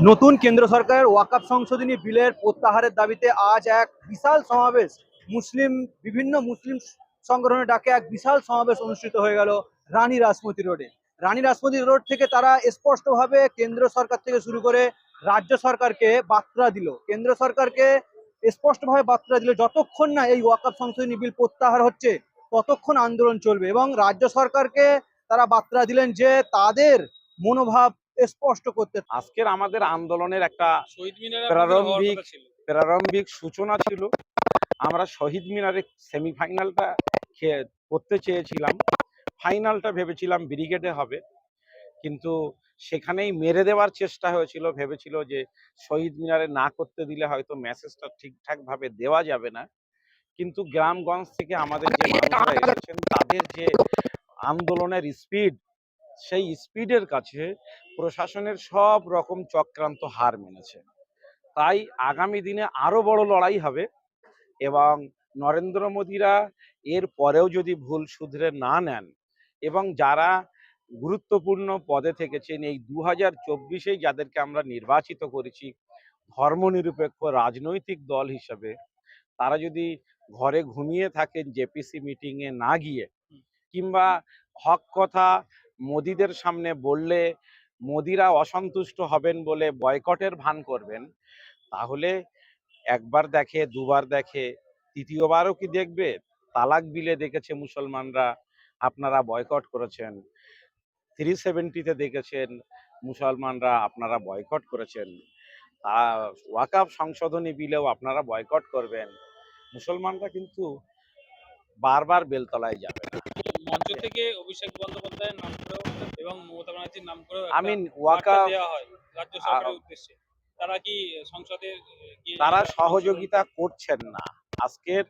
নতুন কেন্দ্র সরকারের ওয়াকফ সংশোধনী বিলের প্রত্যাহারের দাবিতে আজ এক বিশাল সমাবেশ বিভিন্ন মুসলিম সংগঠনের ডাকে এক বিশাল সমাবেশ অনুষ্ঠিত হয়ে গেল রানী রাসমতি রোডে। রানী রাসমতি রোড থেকে তারা স্পষ্টভাবে কেন্দ্র সরকার থেকে শুরু করে রাজ্য সরকারকে বার্তা দিল, কেন্দ্র সরকারকে স্পষ্টভাবে বার্তা দিল যতক্ষণ না এই ওয়াকফ সংশোধনী বিল প্রত্যাহার হচ্ছে ততক্ষণ আন্দোলন চলবে। এবং রাজ্য সরকারকে তারা বার্তা দিলেন যে তাদের মনোভাব স্পষ্ট করতে। আজকের আমাদের আন্দোলনের একটা শহীদ মিনারে প্রারম্ভিক প্রারম্ভিক সূচনা ছিল। আমরা শহীদ মিনারে সেমিফাইনালটা করতে চেয়েছিলাম, ফাইনালটা ভেবেছিলাম ব্রিগেডে হবে, কিন্তু সেখানেই মেরে দেওয়ার চেষ্টা হয়েছিল। ভেবেছিল যে শহীদ মিনারে না করতে দিলে হয়তো মেসেজটা ঠিকঠাক ভাবে দেওয়া যাবে না, কিন্তু গ্রামগঞ্জ থেকে আমাদের যে মানুষরা এসেছেন তাদের যে আন্দোলনের স্পিড, সেই স্পিডের কাছে প্রশাসনের সব রকম চক্রান্ত হার মেনেছে। তাই আগামী দিনে আরো বড় লড়াই হবে এবং নরেন্দ্র মোদীরা এর পরেও যদি ভুল শুধরে না নেন এবং যারা গুরুত্বপূর্ণ পদে থেকেছেন এই 2024-এ যাদেরকে আমরা নির্বাচিত করেছি ধর্মনিরপেক্ষ রাজনৈতিক দল হিসেবে, তারা যদি ঘরে ঘুমিয়ে থাকেন জেপিসি মিটিংয়ে না গিয়ে, কিংবা হক কথা মোদিদের সামনে বললে মোদিরা অসন্তুষ্ট হবেন বলে বয়কটের ভান করবেন, তাহলে একবার দেখে দুবার দেখে তৃতীয়বারও কি দেখবে? তালাক বিলে দেখেছে মুসলমানরা আপনারা বয়কট করেছেন, 370-তে দেখেছেন মুসলমানরা আপনারা বয়কট করেছেন, ওয়াকফ সংশোধনী বিলেও আপনারা বয়কট করবেন। মুসলমানরা কিন্তু বারবার বেলতলায় যাবে না। মঞ্চ থেকে অভিষেক বন্দ্যোপাধ্যায়ের নাম করেও এবং মমতা ব্যানার্জির নাম করেও আমি বার্তা ওয়াকফ দেওয়া হয় রাজ্য সরকারের উদ্দেশ্যে। তারা কি সংসদে গিয়ে তারা সহযোগিতা করছেন না। আজকের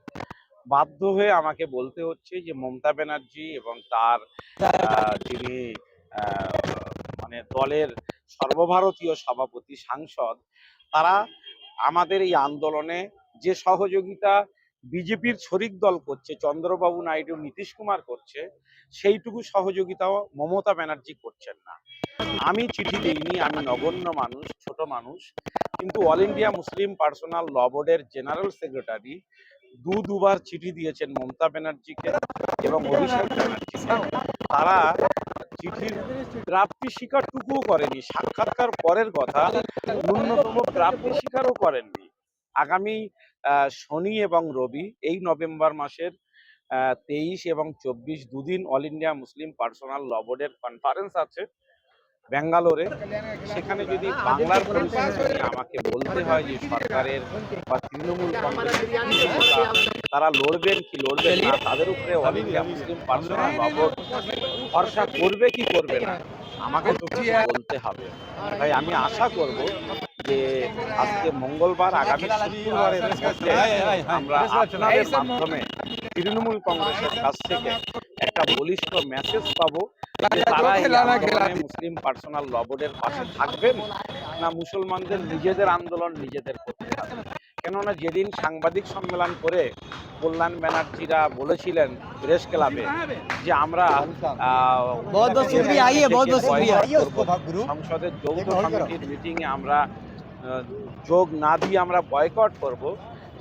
বাধ্য হয়ে আমাকে বলতে হচ্ছে যে মমতা ব্যানার্জি এবং তার যিনি মানে দলের সর্বভারতীয় সভাপতি সাংসদ, তারা আমাদের এই আন্দোলনে যে সহযোগিতা বিজেপির শরিক দল করছে, চন্দ্রবাবু নাইডু নীতিশ কুমার করছে, সেইটুকু সহযোগিতাও মমতা ব্যানার্জি করছেন না। আমি চিঠি দিইনি, আমি নগণ্য মানুষ, ছোট মানুষ, কিন্তু অল ইন্ডিয়া মুসলিম পার্সোনাল ল বোর্ডের জেনারেল সেক্রেটারি দুবার চিঠি দিয়েছেন মমতা ব্যানার্জিকে এবং অভিষেক ব্যানার্জিকে। তারা চিঠির প্রাপ্তি স্বীকারটুকুও করেনি, সাক্ষাৎকার পরের কথা, ন্যূনতম প্রাপ্তি স্বীকারও করেননি। আগামী শনি এবং রবি, এই নভেম্বর মাসের 23 এবং 24 দুদিন অল ইন্ডিয়া মুসলিম পার্সোনাল ল বোর্ডের কনফারেন্স আছে ব্যাঙ্গালোরে। সেখানে যদি বাংলার পরিস্থিতি আমাকে বলতে হয় যে সরকারের বা তৃণমূল কংগ্রেসের তারা লড়বেন কি লড়বেন না, তাদের উপরে অল ইন্ডিয়া মুসলিম পার্সোনাল ল বোর্ড ভরসা করবে কি করবে না, আমাকে তো কিছু বলতে হবে। তাই আমি আশা করব যে আজকে মঙ্গলবার, আগামী শুক্রবারের মধ্যে আমরা আপনাদের মাধ্যমে তৃণমূল কংগ্রেসের কাছ থেকে একটা বলিষ্ঠ মেসেজ পাবো যে তারা এই আন্দোলনে মুসলিম পার্সোনাল ল বোর্ডের পাশে থাকবেন না মুসলমানদের নিজেদের আন্দোলন নিজেদের করতে হবে। কেননা যেদিন সাংবাদিক সম্মেলন করে কল্যাণ ব্যানার্জিরা বলেছিলেন প্রেস ক্লাবে যে আমরা সংসদের যৌথ কমিটির মিটিং এ আমরা যোগ না দিয়ে আমরা বয়কট করব,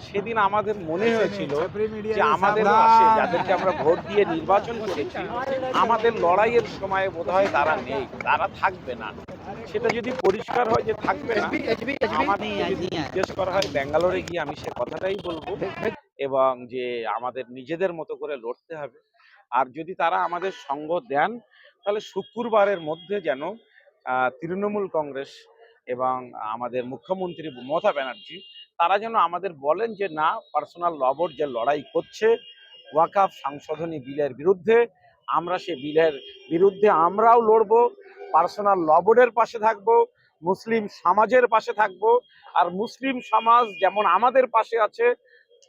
সেদিন আমাদের মনে হয়েছিল যে আমাদের পাশে যাদেরকে আমরা ভোট দিয়ে নির্বাচন করেছি, আমাদের লড়াইয়ের সময় বোধহয় তারা নেই, তারা থাকবে না। সেটা যদি পরিষ্কার হয় যে থাকবে না, আমাদের যদি জিজ্ঞেস করা হয় ব্যাঙ্গালোরে গিয়ে আমি সে কথাটাই বলবো, এবং যে আমাদের নিজেদের মতো করে লড়তে হবে। আর যদি তারা আমাদের সঙ্গ দেন, তাহলে শুক্রবারের মধ্যে যেন তৃণমূল কংগ্রেস এবং আমাদের মুখ্যমন্ত্রী মমতা ব্যানার্জি তারা যেন আমাদের বলেন যে না, পার্সোনাল ল বোর্ড যে লড়াই করছে ওয়াকফ সংশোধনী বিলের বিরুদ্ধে, আমরা সে বিলের বিরুদ্ধে আমরাও লড়বো, পার্সোনাল ল বোর্ডের পাশে থাকবো, মুসলিম সমাজের পাশে থাকবো। আর মুসলিম সমাজ যেমন আমাদের পাশে আছে,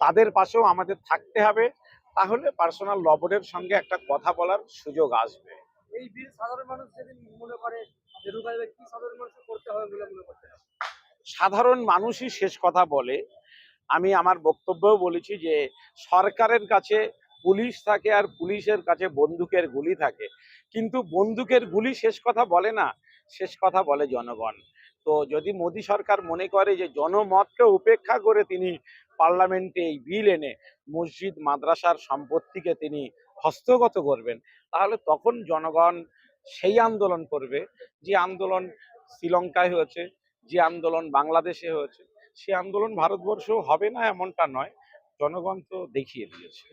তাদের পাশেও আমাদের থাকতে হবে। তাহলে পার্সোনাল ল বোর্ডের সঙ্গে একটা কথা বলার সুযোগ আসবে। এই বিল সাধারণ মানুষ যেদিন মনে করে যে রুকাবে, কি সাধারণ মানুষকে করতে হবে বলে মনে করতে হবে? সাধারণ মানুষই শেষ কথা বলে। আমি আমার বক্তব্যেও বলেছি যে সরকারের কাছে পুলিশ থাকে আর পুলিশের কাছে বন্দুকের গুলি থাকে, কিন্তু বন্দুকের গুলি শেষ কথা বলে না, শেষ কথা বলে জনগণ। তো যদি মোদী সরকার মনে করে যে জনমতকে উপেক্ষা করে তিনি পার্লামেন্টে এই বিল এনে মসজিদ মাদ্রাসার সম্পত্তিকে তিনি হস্তগত করবেন, তাহলে তখন জনগণ সেই আন্দোলন করবে যে আন্দোলন শ্রীলঙ্কায় হয়েছে, যে আন্দোলন বাংলাদেশে হয়েছে। সে আন্দোলন ভারতবর্ষেও হবে না এমনটা নয়, জনগণ তো দেখিয়ে দিয়েছে।